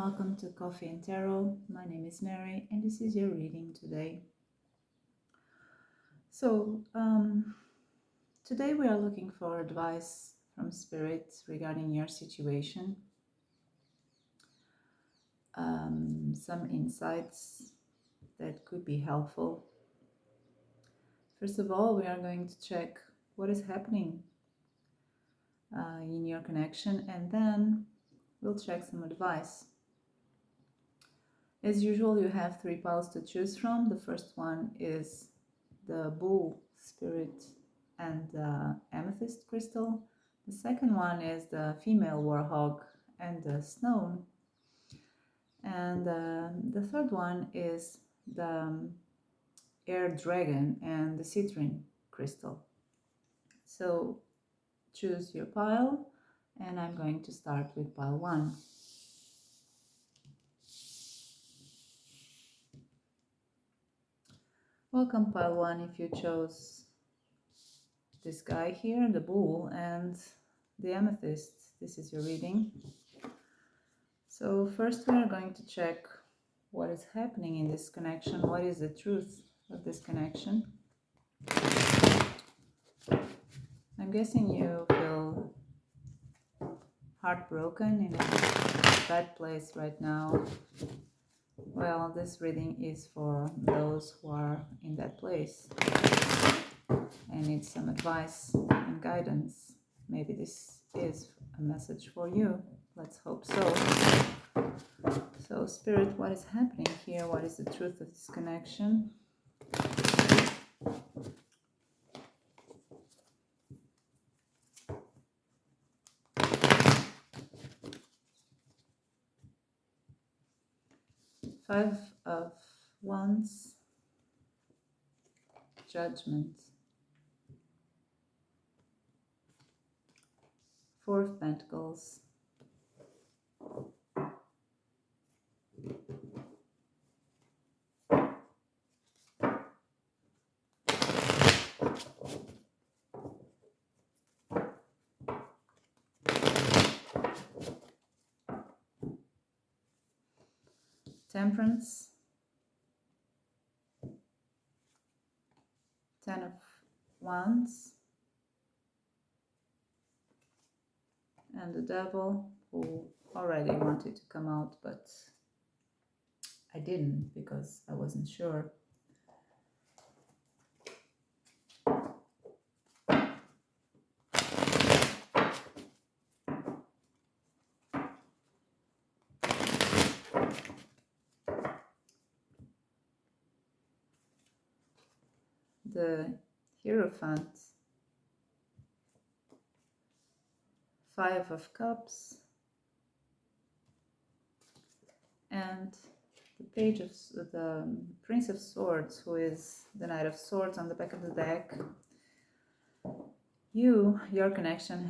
welcome to Coffee and Tarot. My name is Mary and this is your reading today. Today we are looking for advice from Spirit regarding your situation. Some insights that could be helpful. First of all, we are going to check what is happening in your connection, and then we'll check some advice. As usual, you have 3 piles to choose from. The first one is the Bull Spirit and the Amethyst Crystal. The second one is the Female Warhawk and the Snow. And the third one is the Air Dragon and the Citrine Crystal. So choose your pile, and I'm going to start with pile 1. Welcome, pile 1, if you chose this guy here, the Bull, and the Amethyst. This is your reading. So first we are going to check what is happening in this connection. What is the truth of this connection? I'm guessing you feel heartbroken, in a bad place right now. Well, this reading is for those who are in that place and need some advice and guidance. Maybe this is a message for you. Let's hope so. So, Spirit, what is happening here? What is the truth of this connection? Five of Wands, Judgment, 4 of Pentacles, Temperance, 10 of Wands, and the Devil, who already wanted to come out, but I didn't because I wasn't sure. The Hierophant, 5 of Cups, and the Page of the Prince of Swords, who is the Knight of Swords on the back of the deck. Your connection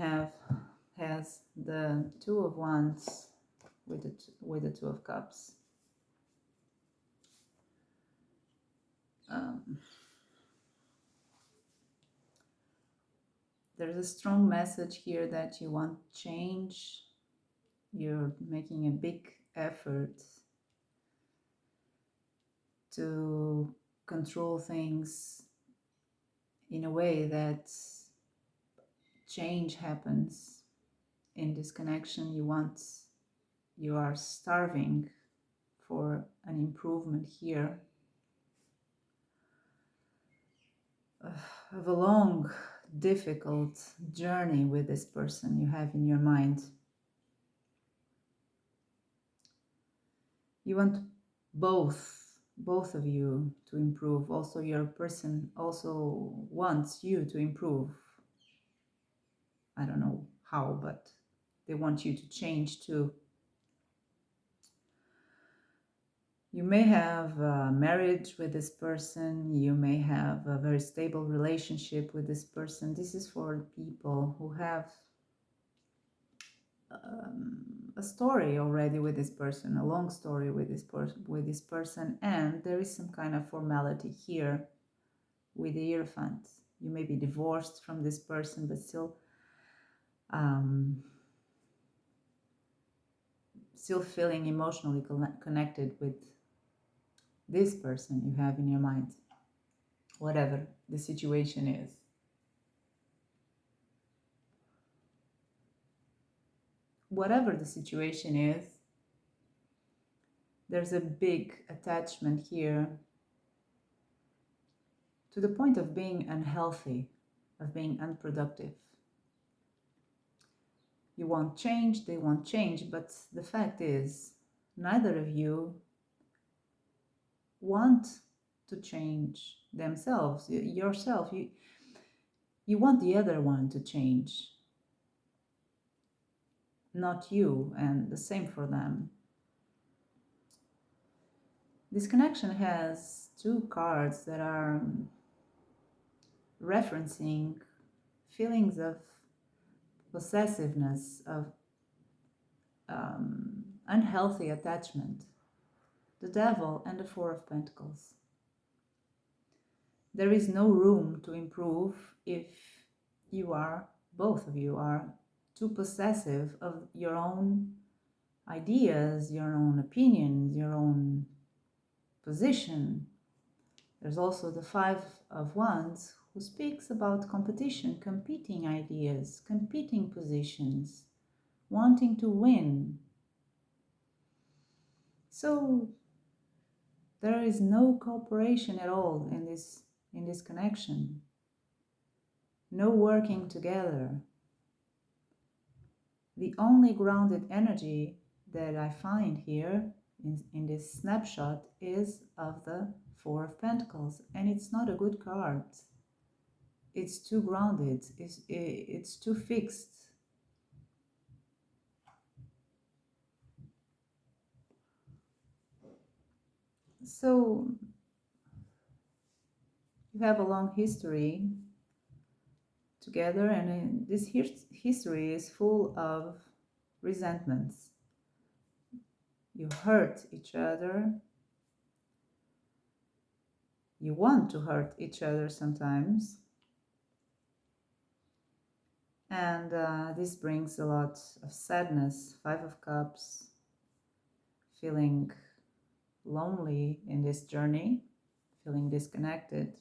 has the 2 of Wands with the 2 of Cups. There's a strong message here that you want change. You're making a big effort to control things in a way that change happens in this connection. You are starving for an improvement here of a long, difficult journey with this person you have in your mind. You want both of you to improve. Also, your person also wants you to improve. I don't know how, but they want you to change too. You may have a marriage with this person. You may have a very stable relationship with this person. This is for people who have a story already with this person, a long story with this person, and there is some kind of formality here with the Hierophant. You may be divorced from this person, but still still feeling emotionally connected with this person you have in your mind, whatever the situation is. Whatever the situation is, there's a big attachment here to the point of being unhealthy, of being unproductive. You want change, they want change, but the fact is, neither of you want to change themselves, yourself. You want the other one to change, not you, and the same for them. This connection has two cards that are referencing feelings of possessiveness, of unhealthy attachment. The Devil and the Four of Pentacles. There is no room to improve if both of you are too possessive of your own ideas, your own opinions, your own position. There's also the Five of Wands, who speaks about competition, competing ideas, competing positions, wanting to win. So there is no cooperation at all in this connection. No working together. The only grounded energy that I find here in this snapshot is of the Four of Pentacles, and it's not a good card. It's too grounded, it's too fixed. So you have a long history together, and this history is full of resentments. You hurt each other. You want to hurt each other sometimes. And this brings a lot of sadness. Five of Cups, feeling lonely in this journey, feeling disconnected.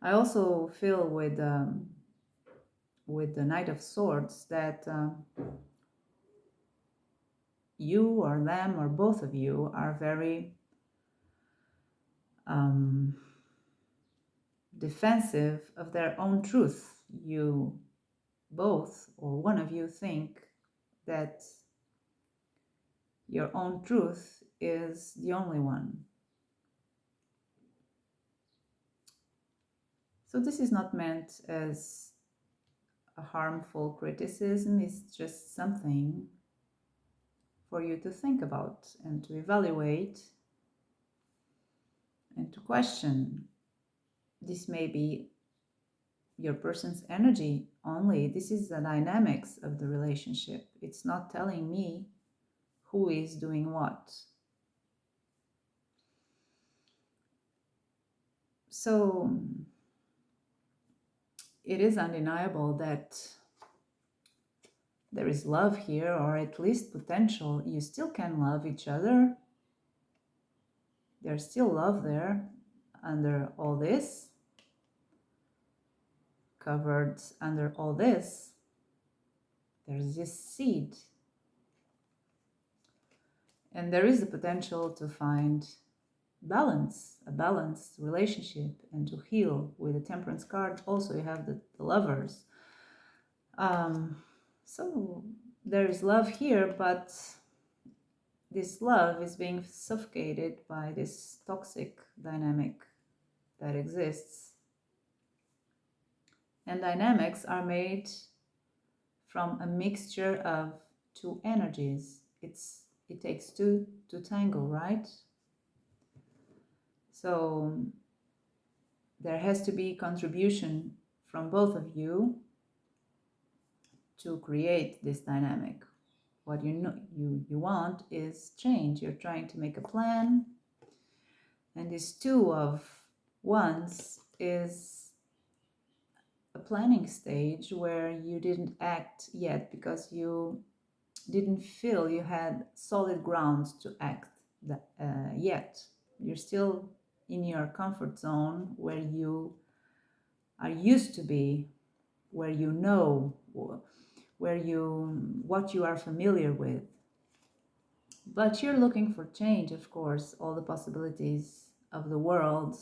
I also feel with the Knight of Swords that you or them or both of you are very defensive of their own truth. You both or one of you think that your own truth is the only one. So this is not meant as a harmful criticism, it's just something for you to think about and to evaluate and to question. This may be your person's energy only. This is the dynamics of the relationship. It's not telling me who is doing what. So it is undeniable that there is love here, or at least potential. You still can love each other. There's still love there under all this. Covered under all this, there's this seed. And there is the potential to find balance, a balanced relationship, and to heal. With the Temperance card, also you have the Lovers. So there is love here, but this love is being suffocated by this toxic dynamic that exists. And dynamics are made from a mixture of two energies. It takes two to tango, right? So there has to be contribution from both of you to create this dynamic. What you want is change. You're trying to make a plan, and this Two of Wands is a planning stage where you didn't act yet because you didn't feel you had solid grounds to act yet. You're still in your comfort zone where you are used to be, where you know, where you what you are familiar with. But you're looking for change, of course. All the possibilities of the world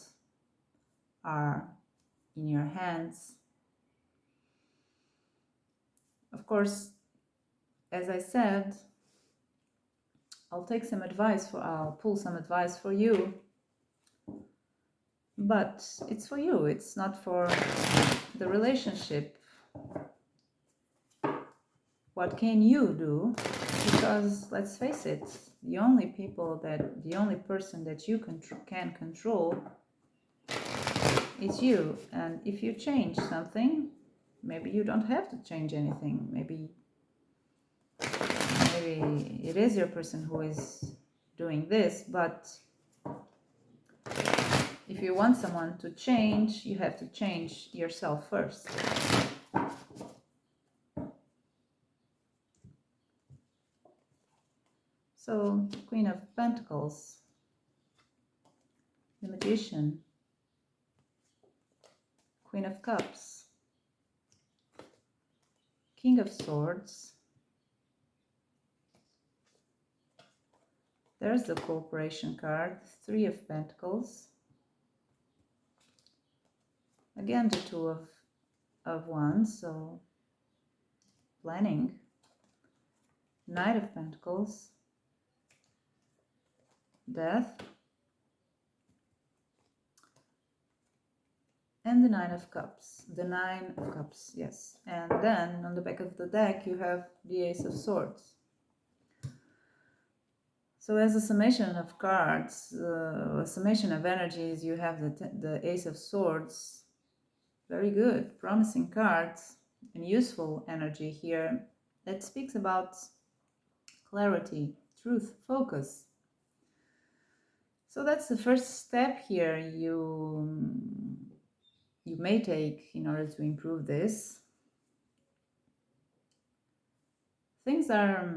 are in your hands. Of course, as I said, I'll pull some advice for you, but it's for you, it's not for the relationship. What can you do? Because let's face it, the only person that you can control is you. And if you change something, maybe you don't have to change anything. Maybe it is your person who is doing this, but if you want someone to change, you have to change yourself first. So, Queen of Pentacles, the Magician, Queen of Cups, King of Swords. There's the Cooperation card, Three of Pentacles. Again, the Two of Wands, so planning. Knight of Pentacles, Death, and the Nine of Cups. The Nine of Cups, yes. And then on the back of the deck you have the Ace of Swords. So as a summation of cards, a summation of energies, you have the Ace of Swords. Very good, promising cards and useful energy here that speaks about clarity, truth, focus. So that's the first step here you may take in order to improve this. Things are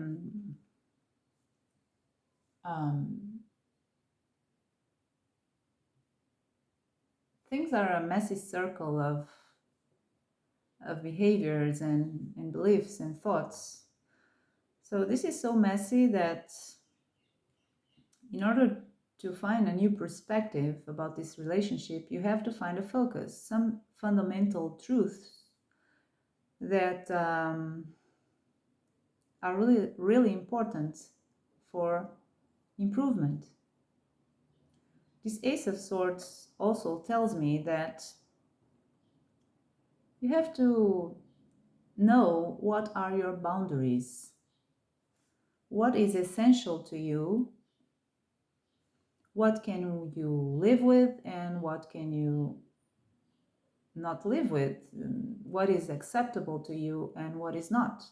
a messy circle of behaviors and beliefs and thoughts. So this is so messy that in order to find a new perspective about this relationship, you have to find a focus, some fundamental truths that are really, really important for improvement. This Ace of Swords also tells me that you have to know what are your boundaries, what is essential to you, what can you live with and what can you not live with, what is acceptable to you and what is not.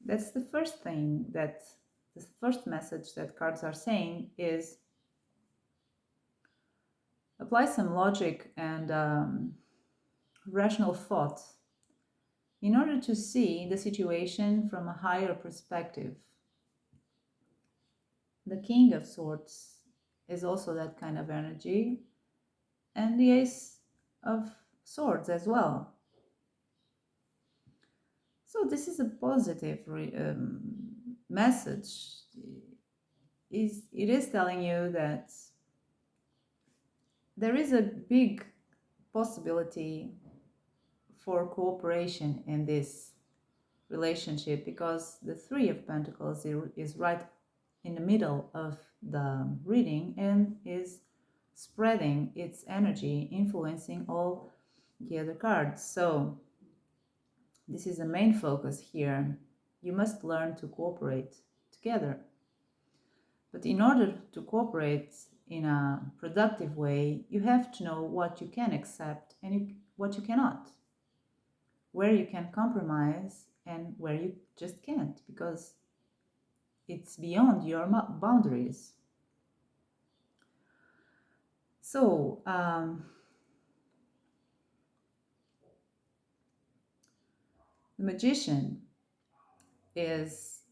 That's the first thing, that the first message that cards are saying is apply some logic and rational thought in order to see the situation from a higher perspective. The King of Swords is also that kind of energy, and the Ace of Swords as well. So this is a positive message. It is telling you that there is a big possibility for cooperation in this relationship, because the Three of Pentacles is right in the middle of the reading and is spreading its energy, influencing all the other cards. So this is the main focus here. You must learn to cooperate together. But in order to cooperate in a productive way, you have to know what you can accept and what you cannot, where you can compromise and where you just can't, because it's beyond your boundaries. So, the Magician is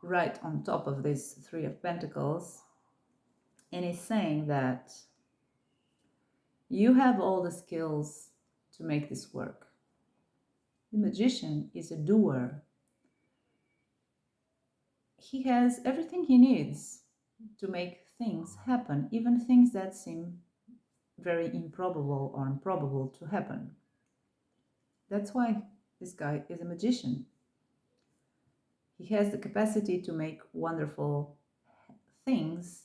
right on top of this Three of Pentacles, and is saying that you have all the skills to make this work. The Magician is a doer. He has everything he needs to make things happen, even things that seem very improbable or improbable to happen. That's why this guy is a magician. He has the capacity to make wonderful things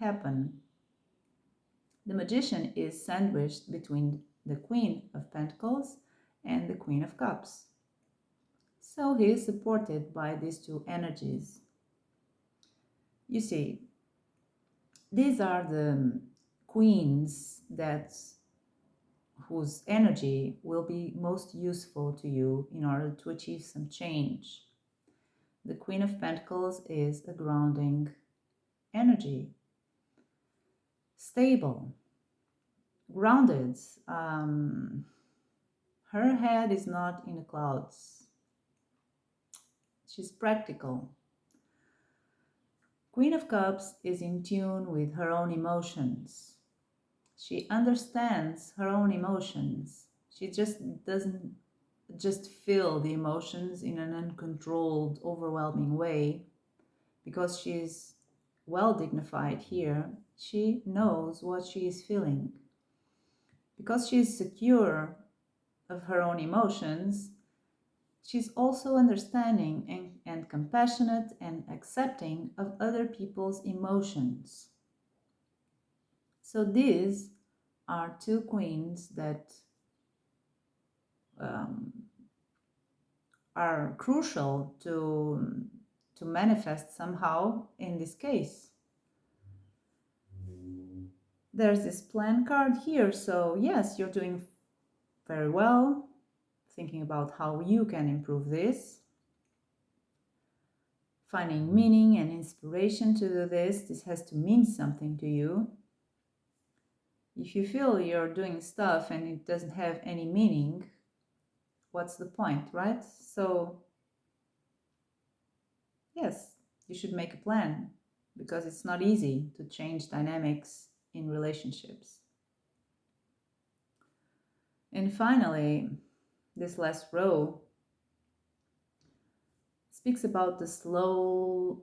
happen. The magician is sandwiched between the Queen of Pentacles and the Queen of Cups. So he is supported by these two energies. You see, these are the queens whose energy will be most useful to you in order to achieve some change. The Queen of Pentacles is a grounding energy, stable, grounded. Her head is not in the clouds. She's practical. Queen of Cups is in tune with her own emotions. She understands her own emotions. She just doesn't just feel the emotions in an uncontrolled, overwhelming way. Because she's well dignified here, she knows what she is feeling. Because she is secure of her own emotions, she's also understanding and compassionate and accepting of other people's emotions. So these are two queens that um, are crucial to manifest somehow in this case. There's this plan card here, so yes, you're doing very well, thinking about how you can improve this, finding meaning and inspiration to do this. This has to mean something to you. If you feel you're doing stuff and it doesn't have any meaning, what's the point, right? So yes, you should make a plan, because it's not easy to change dynamics in relationships. And finally, this last row speaks about the slow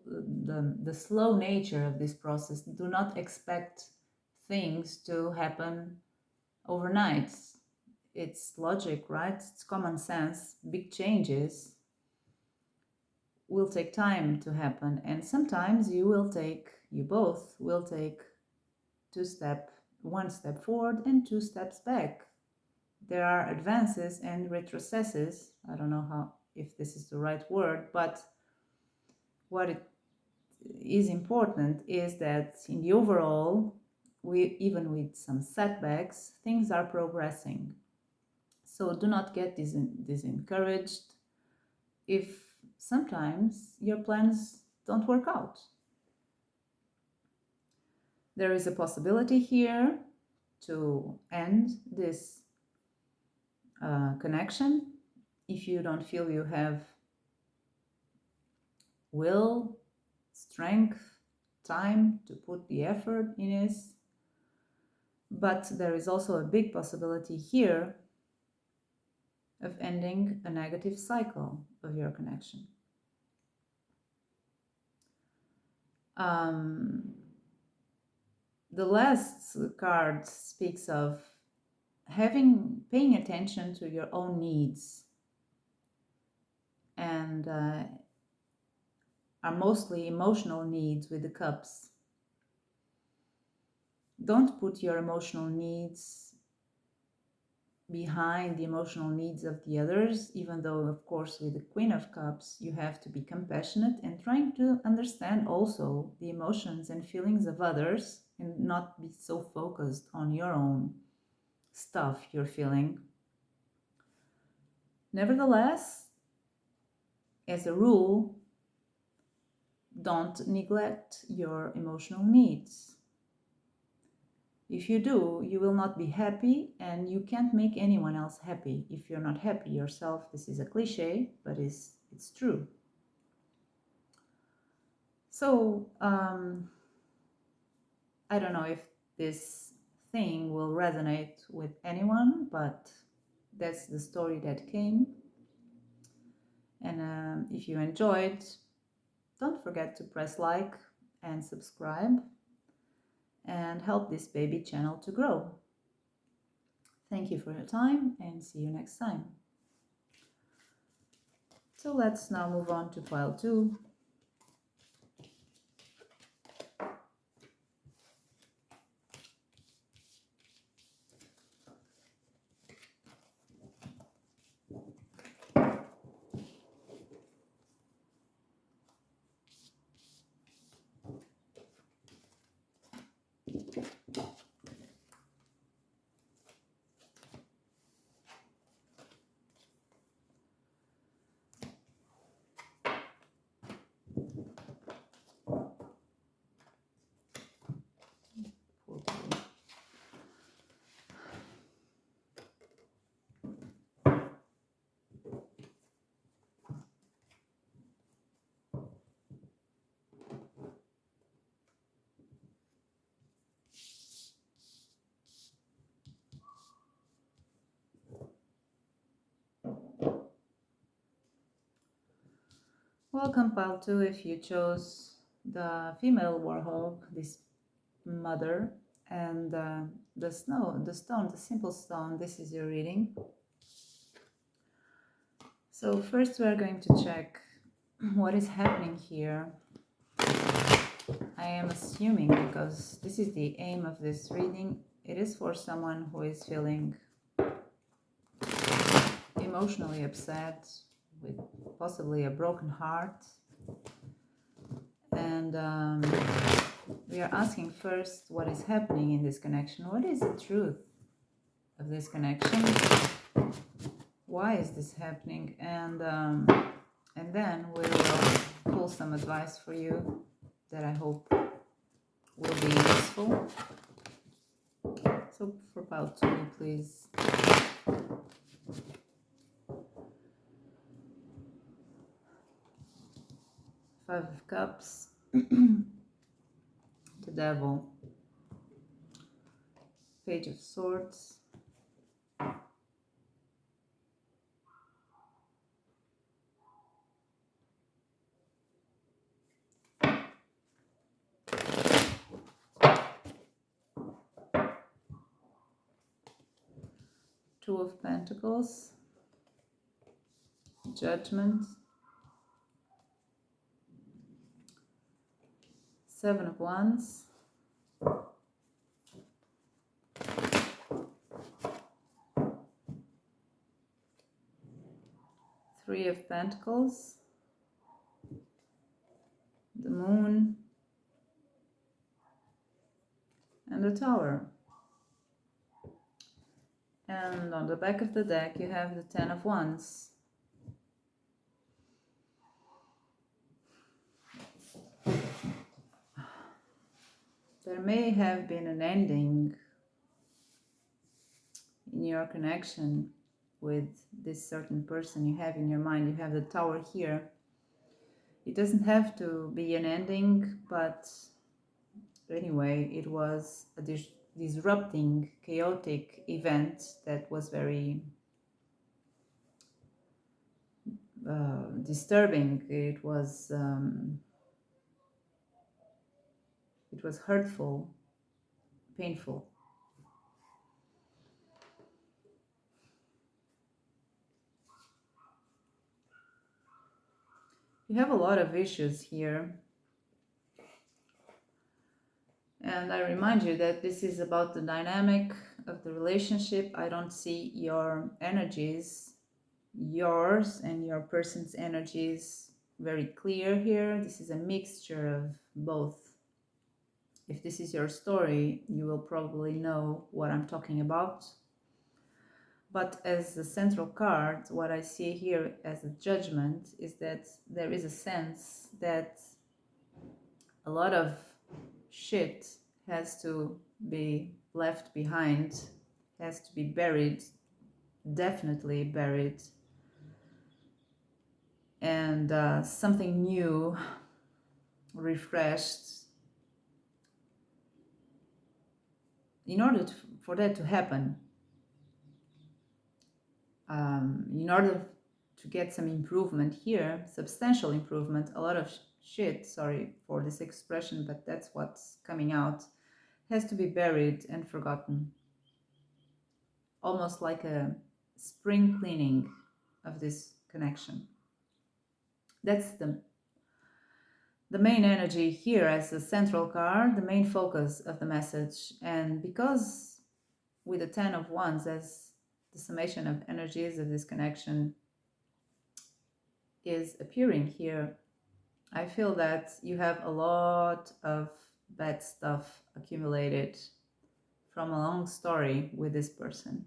nature of this process. Do not expect things to happen overnight. It's logic, right? It's common sense. Big changes will take time to happen, and sometimes you both will take one step forward and two steps back. There are advances and retrocesses. I don't know if this is the right word, but what it is important is that in the overall, even with some setbacks, things are progressing. So do not get disencouraged if sometimes your plans don't work out. There is a possibility here to end this connection if you don't feel you have will, strength, time to put the effort in this. But there is also a big possibility here of ending a negative cycle of your connection. The last card speaks of paying attention to your own needs, and are mostly emotional needs with the cups. Don't put your emotional needs behind the emotional needs of the others, even though, of course, with the Queen of Cups, you have to be compassionate and trying to understand also the emotions and feelings of others and not be so focused on your own stuff you're feeling. Nevertheless, as a rule, don't neglect your emotional needs. If you do, you will not be happy, and you can't make anyone else happy if you're not happy yourself. This is a cliche, but it's true. So I don't know if this thing will resonate with anyone, but that's the story that came. And if you enjoyed, don't forget to press like and subscribe and help this baby channel to grow. Thank you for your time, and see you next time. So let's now move on to pile 2. Welcome pile 2 if you chose the female warhog, this mother, and the stone, the simple stone. This is your reading. So first we are going to check what is happening here. I am assuming, because this is the aim of this reading, it is for someone who is feeling emotionally upset, with possibly a broken heart. And we are asking first what is happening in this connection. What is the truth of this connection? Why is this happening? And then we will pull some advice for you that I hope will be useful. So for pile 2, please. 5 of Cups, the Devil, Page of Swords, Two of Pentacles, Judgment, 7 of Wands, Three of Pentacles, the Moon, and the Tower. And on the back of the deck you have the 10 of Wands. There may have been an ending in your connection with this certain person you have in your mind. You have the Tower here. It doesn't have to be an ending, but anyway, it was a disrupting, chaotic event that was very disturbing. It was hurtful, painful. You have a lot of issues here. And I remind you that this is about the dynamic of the relationship. I don't see your energies, yours and your person's energies, very clear here. This is a mixture of both. If this is your story, you will probably know what I'm talking about. But as the central card, what I see here as a judgment is that there is a sense that a lot of shit has to be left behind has to be buried, definitely buried, and something new, refreshed. In order for that to happen, in order to get some improvement here, substantial improvement, a lot of shit, sorry for this expression, but that's what's coming out, has to be buried and forgotten. Almost like a spring cleaning of this connection. That's the main energy here as a central card, the main focus of the message. And because with the 10 of Wands as the summation of energies of this connection is appearing here, I feel that you have a lot of bad stuff accumulated from a long story with this person.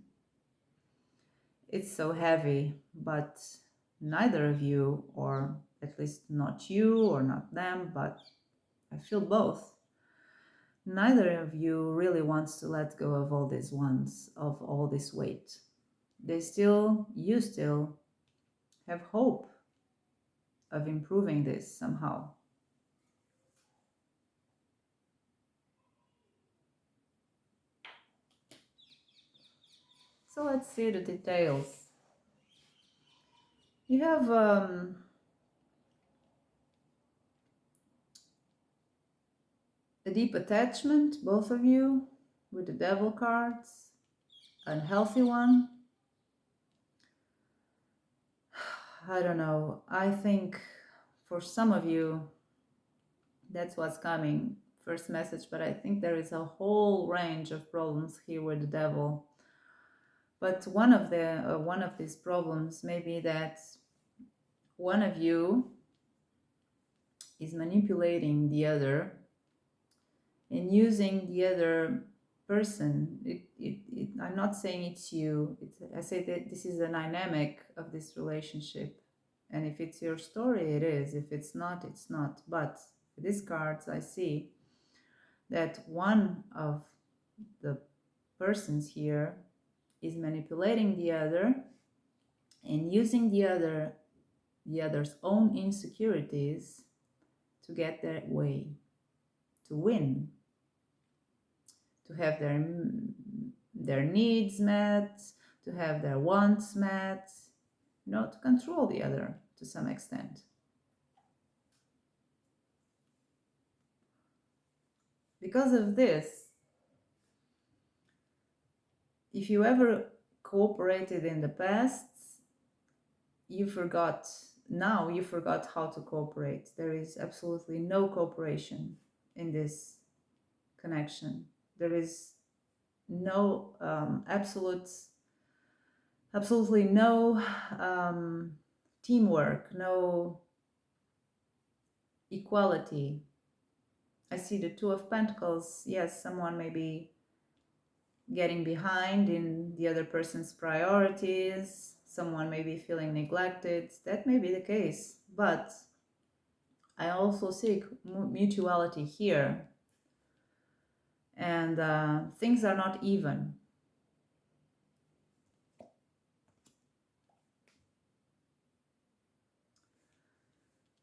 It's so heavy, but neither of you, or at least not you or not them, but I feel both. Neither of you really wants to let go of all these ones, of all this weight. You still have hope of improving this somehow. So let's see the details. You have a deep attachment, both of you, with the devil cards, an healthy one. I don't know. I think for some of you, that's what's coming. First message, but I think there is a whole range of problems here with the devil. But one of these problems may be that one of you is manipulating the other and using the other person. I'm not saying it's you. I say that this is a dynamic of this relationship. And if it's your story, it is. If it's not, it's not. But with these cards, I see that one of the persons here is manipulating the other and using the other's own insecurities to get their way, to win, to have their needs met, to have their wants met, to control the other to some extent. Because of this, if you ever cooperated in the past, you forgot how to cooperate. There is absolutely no cooperation in this connection. There is no absolutely no teamwork, no equality. I see the Two of Pentacles. Yes, someone may be getting behind in the other person's priorities. Someone may be feeling neglected. That may be the case. But I also see mutuality here. And things are not even.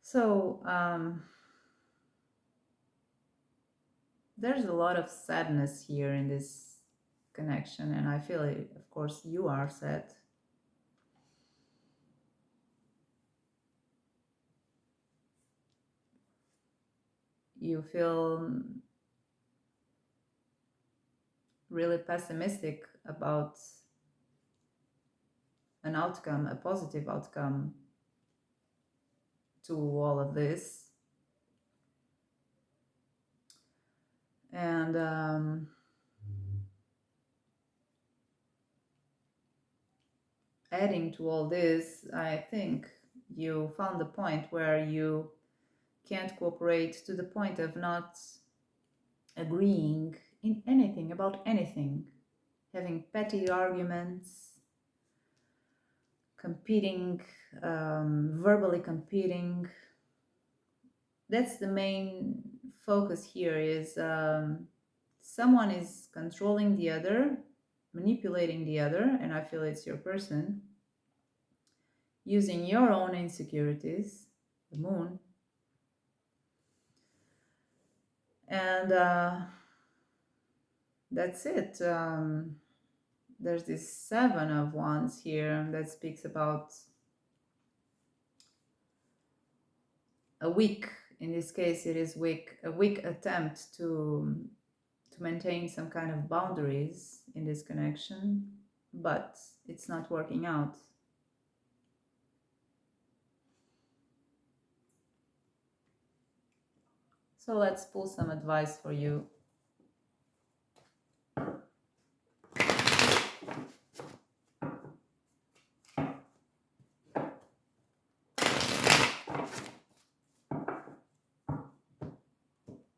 So there's a lot of sadness here in this connection, and I feel it, of course, you are sad. You feel really pessimistic about an outcome, a positive outcome to all of this. And adding to all this, I think you found the point where you can't cooperate to the point of not agreeing in anything, about anything, having petty arguments, competing, verbally competing. That's the main focus here, is someone is controlling the other, manipulating the other, and I feel it's your person, using your own insecurities, the moon, and that's it. There's this Seven of Wands here that speaks about a weak, in this case it is weak, a weak attempt to maintain some kind of boundaries in this connection, but it's not working out. So let's pull some advice for you.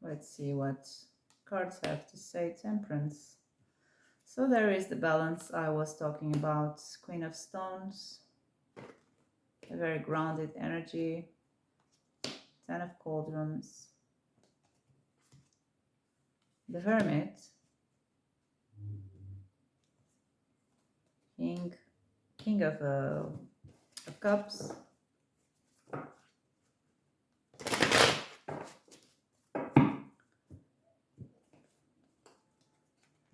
Let's see what cards have to say. Temperance. So there is the balance I was talking about. Queen of Stones, a very grounded energy. Ten of Cauldrons. The Hermit. King of Cups.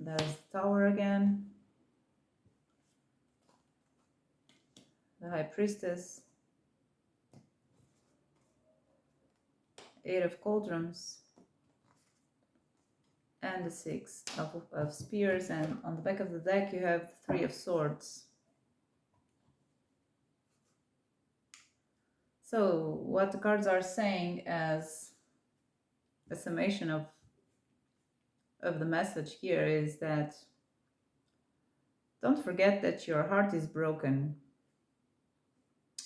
There's the Tower again. The High Priestess. Eight of Cauldrons. And the Six of Spears. And on the back of the deck you have the Three of Swords. So what the cards are saying as a summation of the message here is that don't forget that your heart is broken.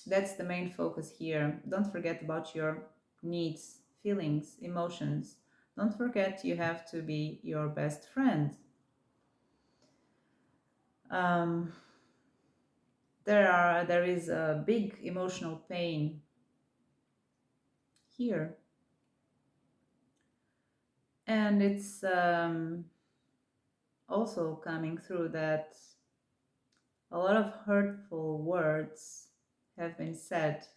That's the main focus here. Don't forget about your needs, feelings, emotions. Don't forget you have to be your best friend. There is a big emotional pain here. And it's also coming through that a lot of hurtful words have been said.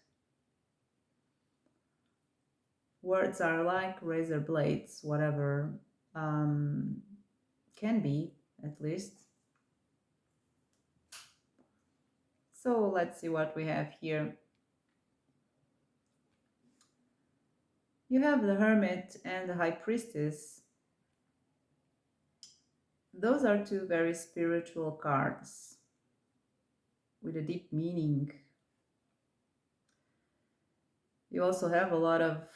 Words are like razor blades, whatever can be, at least. So let's see what we have here. You have the Hermit and the High Priestess. Those are two very spiritual cards with a deep meaning. You also have a lot of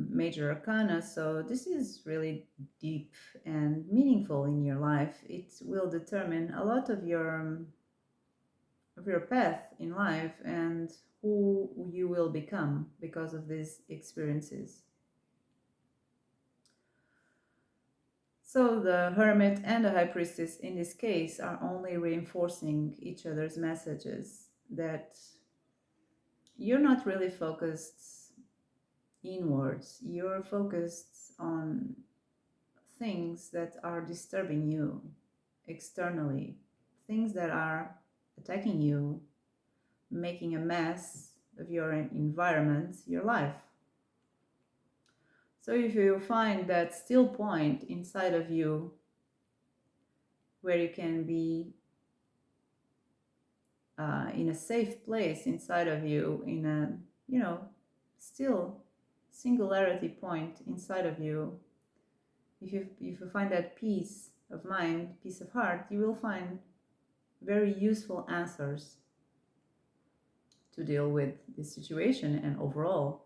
major arcana, so this is really deep and meaningful in your life. It will determine a lot of your path in life and who you will become because of these experiences. So the Hermit and the High Priestess in this case are only reinforcing each other's messages that you're not really focused inwards. You're focused on things that are disturbing you externally, things that are attacking you, making a mess of your environment, your life. So if you find that still point inside of you where you can be in a safe place inside of you, in a, still singularity point inside of you, if you find that peace of mind, peace of heart, you will find very useful answers to deal with this situation and overall.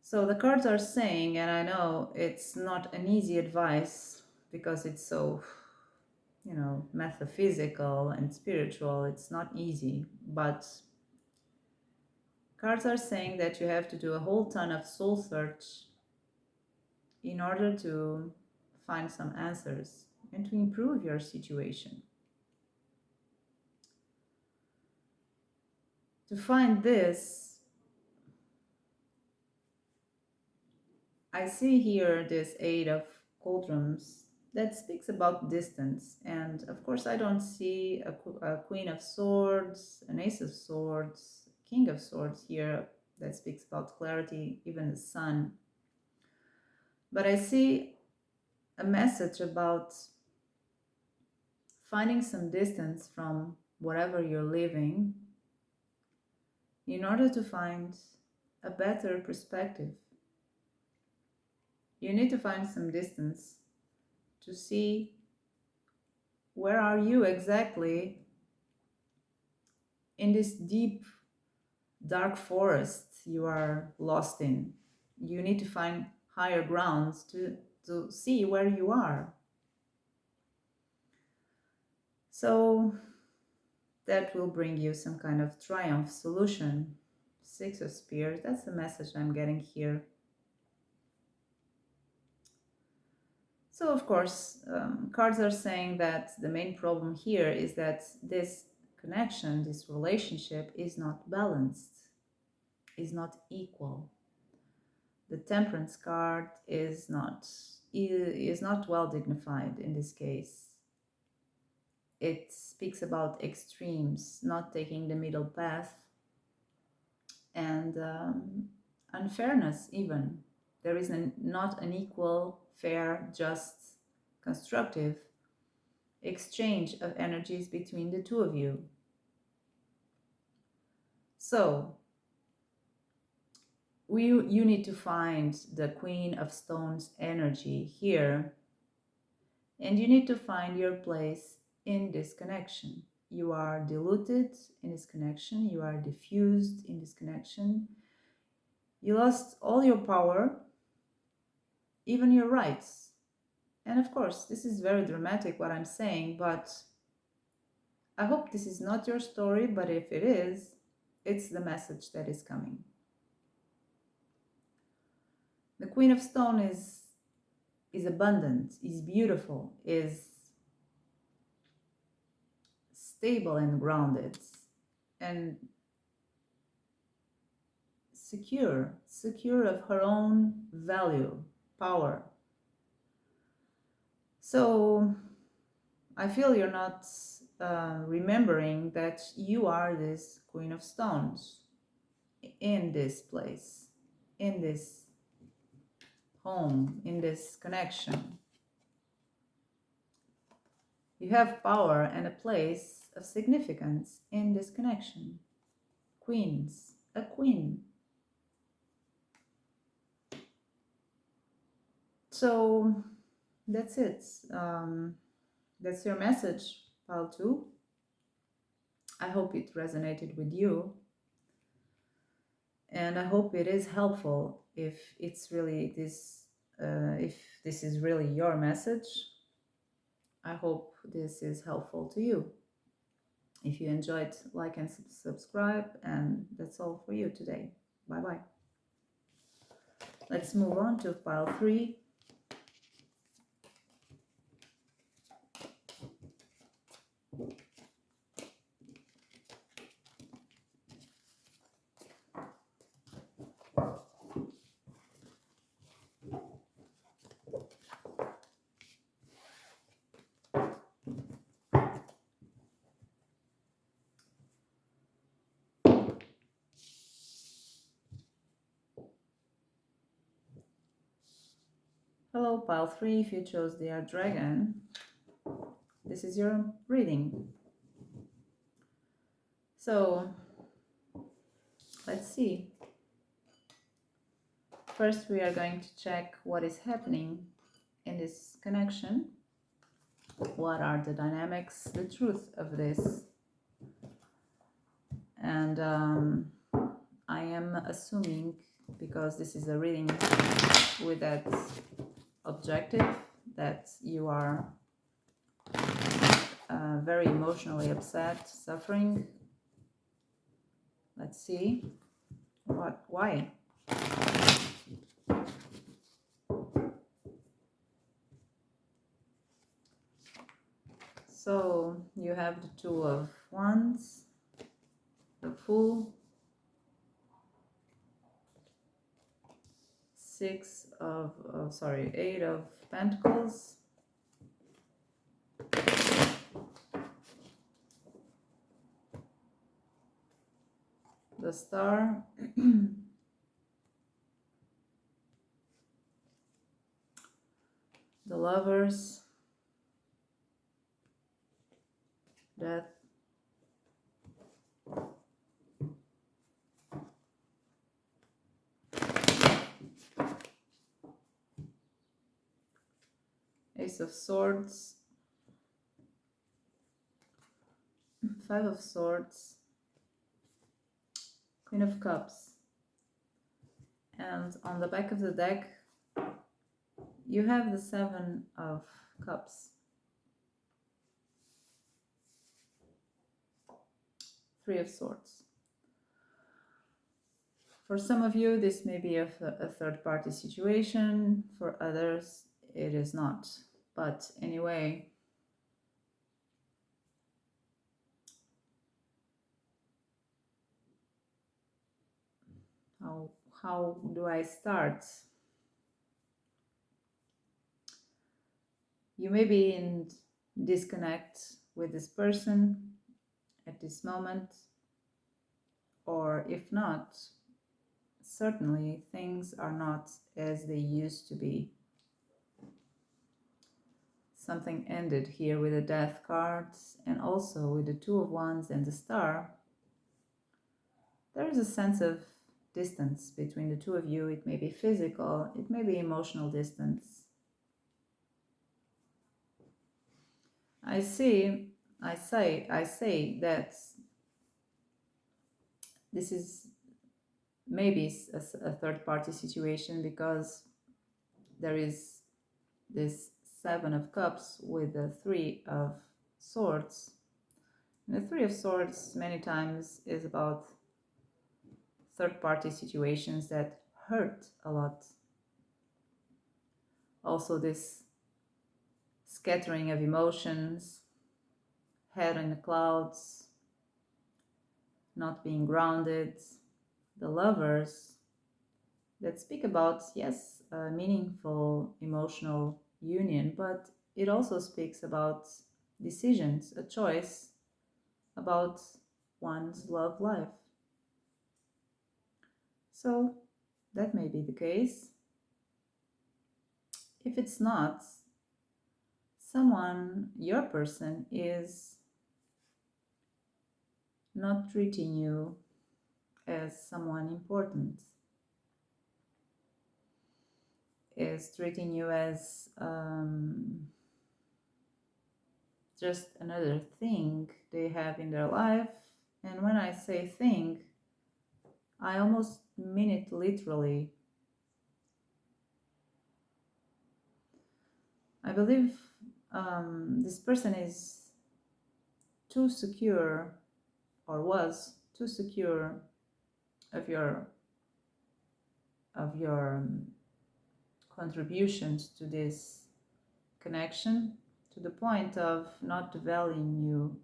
So the cards are saying, and I know it's not an easy advice because it's so, metaphysical and spiritual. It's not easy, but cards are saying that you have to do a whole ton of soul search in order to find some answers and to improve your situation. To find this, I I see here this Eight of Cauldrons that speaks about distance. And of course, I don't see a Queen of Swords, an Ace of Swords, King of Swords here that speaks about clarity, even the Sun. But I see a message about finding some distance from whatever you're living in order to find a better perspective. You need to find some distance to see where are you exactly in this deep dark forest you are lost in. You need to find higher grounds to see where you are. So that will bring you some kind of triumph solution. Six of Spears, that's the message I'm getting here. So of course, cards are saying that the main problem here is that this connection, this relationship is not balanced, is not equal. The Temperance card is not well dignified in this case. It speaks about extremes, not taking the middle path, and unfairness even. There is not an equal, fair, just, constructive exchange of energies between the two of you. So you need to find the Queen of Stones energy here, and you need to find your place in this connection. You are diluted in this connection, you are diffused in this connection, you lost all your power, even your rights. And of course, this is very dramatic what I'm saying, but I hope this is not your story, but if it is, it's the message that is coming. The Queen of Stone is abundant, is beautiful, is stable and grounded, and secure of her own value, power. So I feel you're not remembering that you are this Queen of Stones in this place, in this home, in this connection. You have power and a place of significance in this connection. Queens, a queen. So that's it. That's your message, pile 2. I hope it resonated with you. And I hope it is helpful if it's really this, if this is really your message. I hope this is helpful to you. If you enjoyed, like and subscribe, and that's all for you today. Bye-bye. Let's move on to pile 3. Hello, pile 3. If you chose the dragon, this is your reading. So let's see. First, we are going to check what is happening in this connection. What are the dynamics, the truth of this? And I am assuming, because this is a reading with that objective, that you are very emotionally upset, suffering. Let's see. Why? So you have the Two of Wands, the Fool, Eight of Pentacles, the Star, the Lovers, Death, Ace of Swords, Five of Swords, Queen of Cups. And on the back of the deck, you have the Seven of Cups. Three of Swords. For some of you, this may be a third-party situation. For others, it is not. But anyway, how do I start? You may be in disconnect with this person at this moment, or if not, certainly things are not as they used to be. Something ended here with the Death cards, and also with the Two of Wands and the Star. There is a sense of distance between the two of you. It may be physical, it may be emotional distance. I say that this is maybe a third-party situation, because there is this Seven of Cups with the Three of Swords. And the Three of Swords many times is about third-party situations that hurt a lot. Also this scattering of emotions, head in the clouds, not being grounded. The Lovers that speak about, yes, a meaningful emotional union, but it also speaks about decisions, a choice about one's love life. So that may be the case. If it's not, someone, your person, is not treating you as someone important, is treating you as just another thing they have in their life. And when I say thing, I almost mean it literally. I believe this person is too secure, or was too secure of your contributions to this connection, to the point of not valuing you,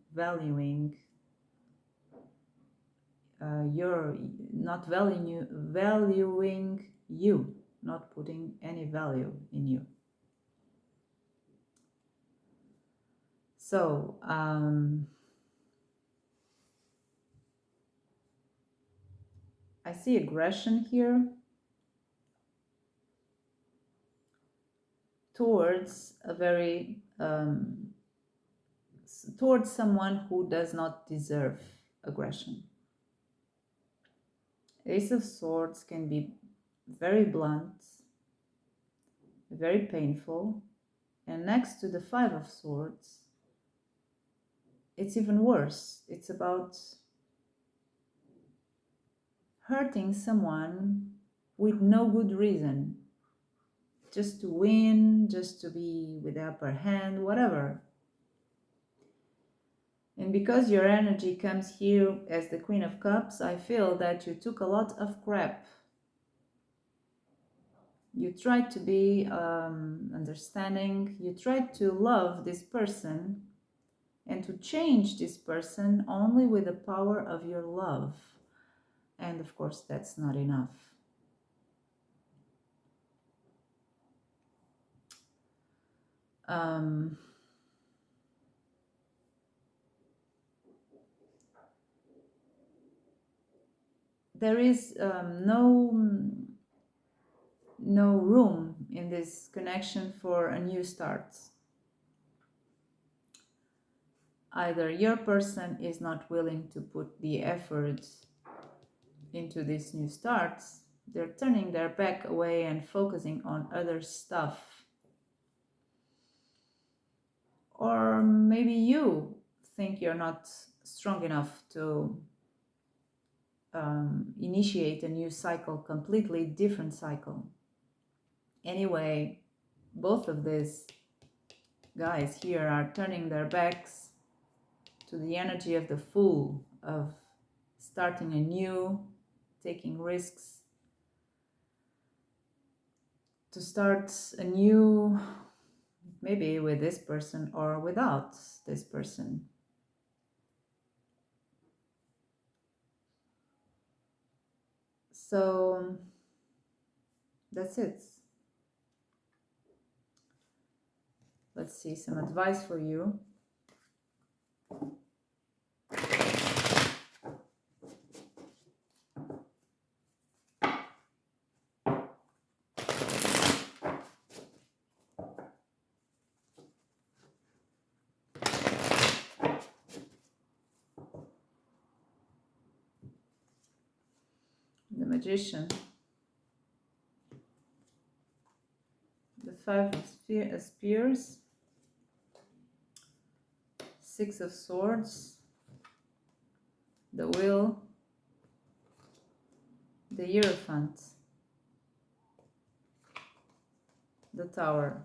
not putting any value in you. So I see aggression here towards towards someone who does not deserve aggression. Ace of Swords can be very blunt, very painful, and next to the Five of Swords, it's even worse. It's about hurting someone with no good reason, just to win, just to be with the upper hand, whatever. And because your energy comes here as the Queen of Cups, I feel that you took a lot of crap. You tried to be understanding, you tried to love this person and to change this person only with the power of your love. And of course, that's not enough. Um, there is no room in this connection for a new start. Either your person is not willing to put the effort into this new start, they're turning their back away and focusing on other stuff. Or maybe you think you're not strong enough to initiate a new cycle, completely different cycle. Anyway, both of these guys here are turning their backs to the energy of the fool, of starting anew, taking risks, to start anew, maybe with this person or without this person. So that's it. Let's see some advice for you. The Magician, the Five of Spears, Six of Swords, the Wheel, the Hierophant, the Tower,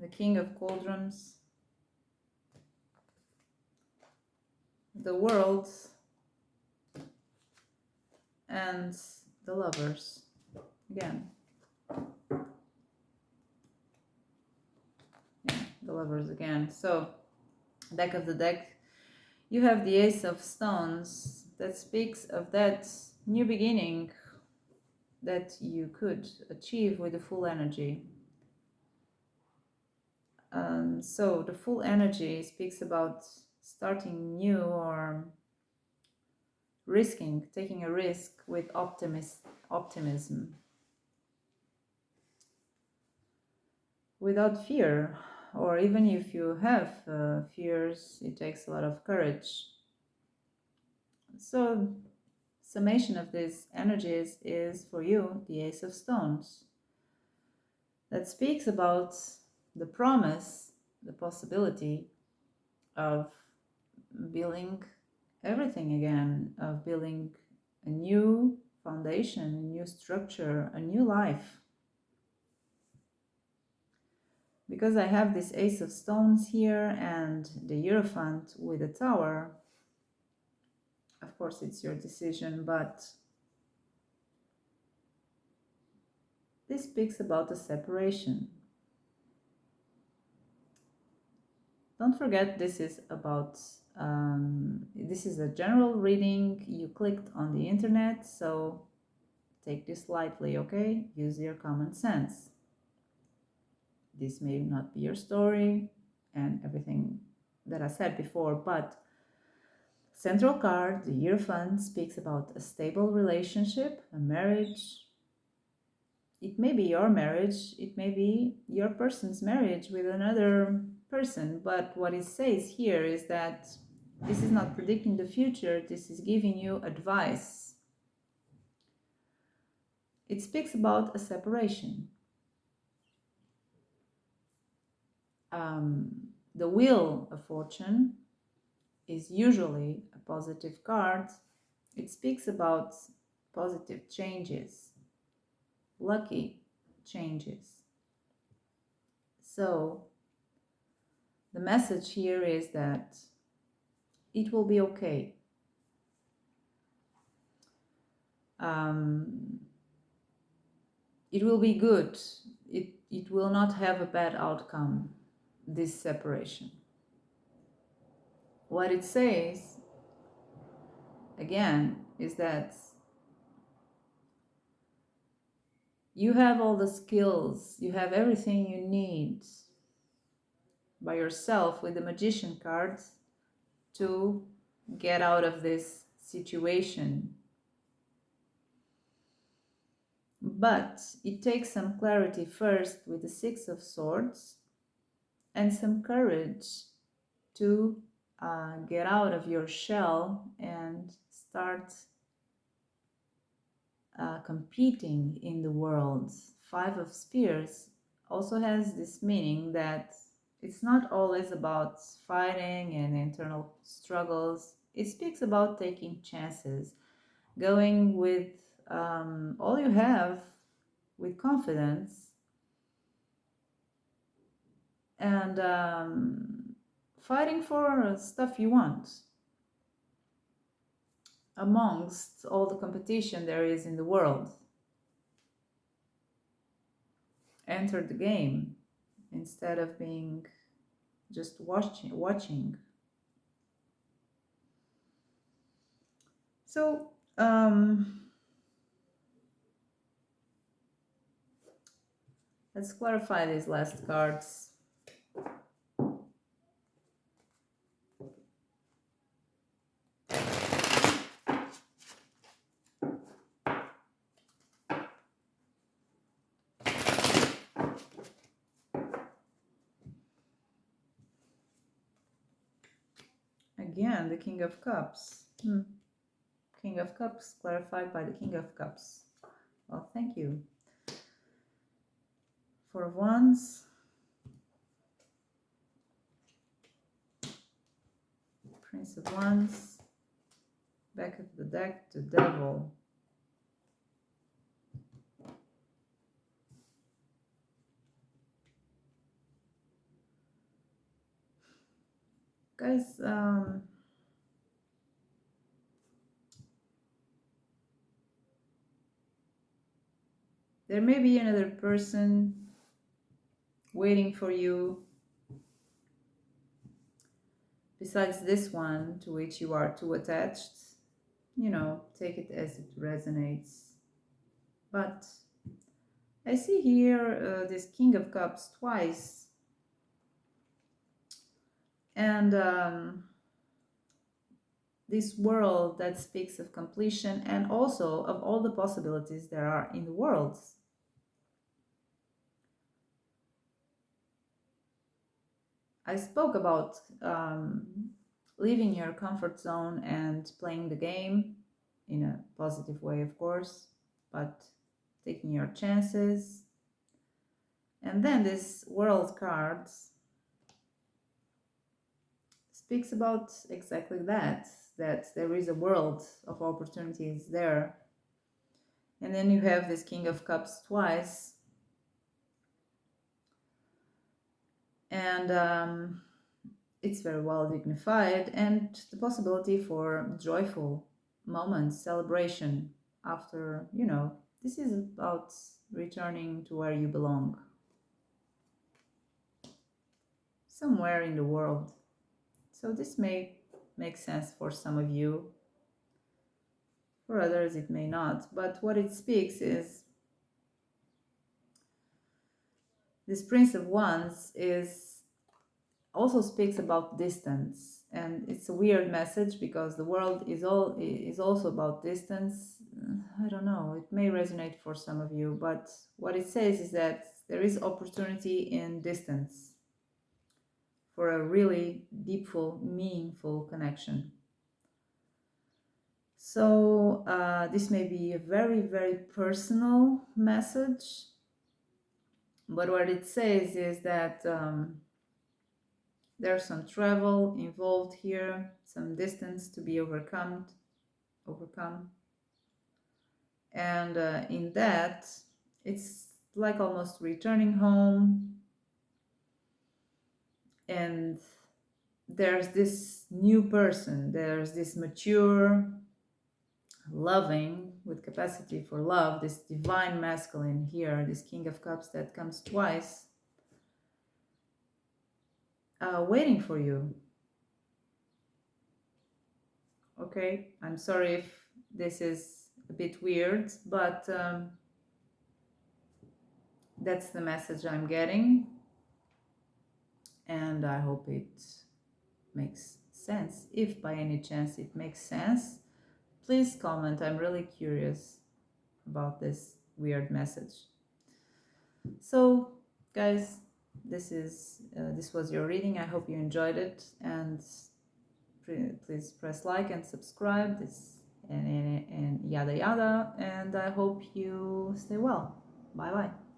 the King of Cauldrons, the World, and the Lovers. Again, yeah, the Lovers again. So, back of the deck, you have the Ace of Stones that speaks of that new beginning that you could achieve with the full energy. So the full energy speaks about starting new or risking, taking a risk with optimism, without fear. Or even if you have fears, it takes a lot of courage. So summation of these energies is for you the Ace of Stones that speaks about the promise, the possibility of building everything again, of building a new foundation, a new structure, a new life. Because I have this Ace of Stones here and the Hierophant with a Tower, of course it's your decision, but this speaks about a separation. Don't forget, this is about this is a general reading. You clicked on the internet, so take this lightly, okay? Use your common sense. This may not be your story and everything that I said before, but central card, the Hierophant, speaks about a stable relationship, a marriage. It may be your marriage, it may be your person's marriage with another person, but what it says here is that this is not predicting the future, this is giving you advice. It speaks about a separation. The Wheel of Fortune is usually a positive card. It speaks about positive changes, lucky changes. So the message here is that it will be okay. It will be good. It will not have a bad outcome, this separation. What it says, again, is that You have all the skills, you have everything you need by yourself with the magician cards to get out of this situation. But it takes some clarity first with the Six of Swords and some courage to get out of your shell and start competing in the world. Five of Spears also has this meaning that it's not always about fighting and internal struggles. It speaks about taking chances, going with all you have with confidence, and fighting for stuff you want amongst all the competition there is in the world. Enter the game instead of being just watching. So let's clarify these last cards. Again, the King of Cups. King of Cups clarified by the King of Cups. Well, thank you. Four of Wands. Prince of Wands. Back of the deck, the Devil. Guys, there may be another person waiting for you besides this one to which you are too attached. You know, take it as it resonates. But I see here this King of Cups twice. And this world that speaks of completion and also of all the possibilities there are in the world. I spoke about leaving your comfort zone and playing the game in a positive way, of course, but taking your chances. And then this world cards speaks about exactly that there is a world of opportunities there. And then you have this King of Cups twice. And it's very well dignified, and the possibility for joyful moments, celebration after, this is about returning to where you belong. Somewhere in the world. So this may make sense for some of you. For others, it may not. But what it speaks is this Prince of Wands also speaks about distance, and it's a weird message because the world is also about distance. I don't know, it may resonate for some of you, but what it says is that there is opportunity in distance for a really deepful, meaningful connection. So this may be a very, very personal message, but what it says is that there's some travel involved here, some distance to be overcome. And in that, it's like almost returning home. And there's this new person, there's this mature, loving, with capacity for love, this divine masculine here, this King of Cups that comes twice, waiting for you. Okay, I'm sorry if this is a bit weird, but That's the message I'm getting, and I hope it makes sense. If by any chance it makes sense, please comment. I'm really curious about this weird message. So, guys, this was your reading. I hope you enjoyed it, and please press like and subscribe. This and yada yada. And I hope you stay well. Bye bye.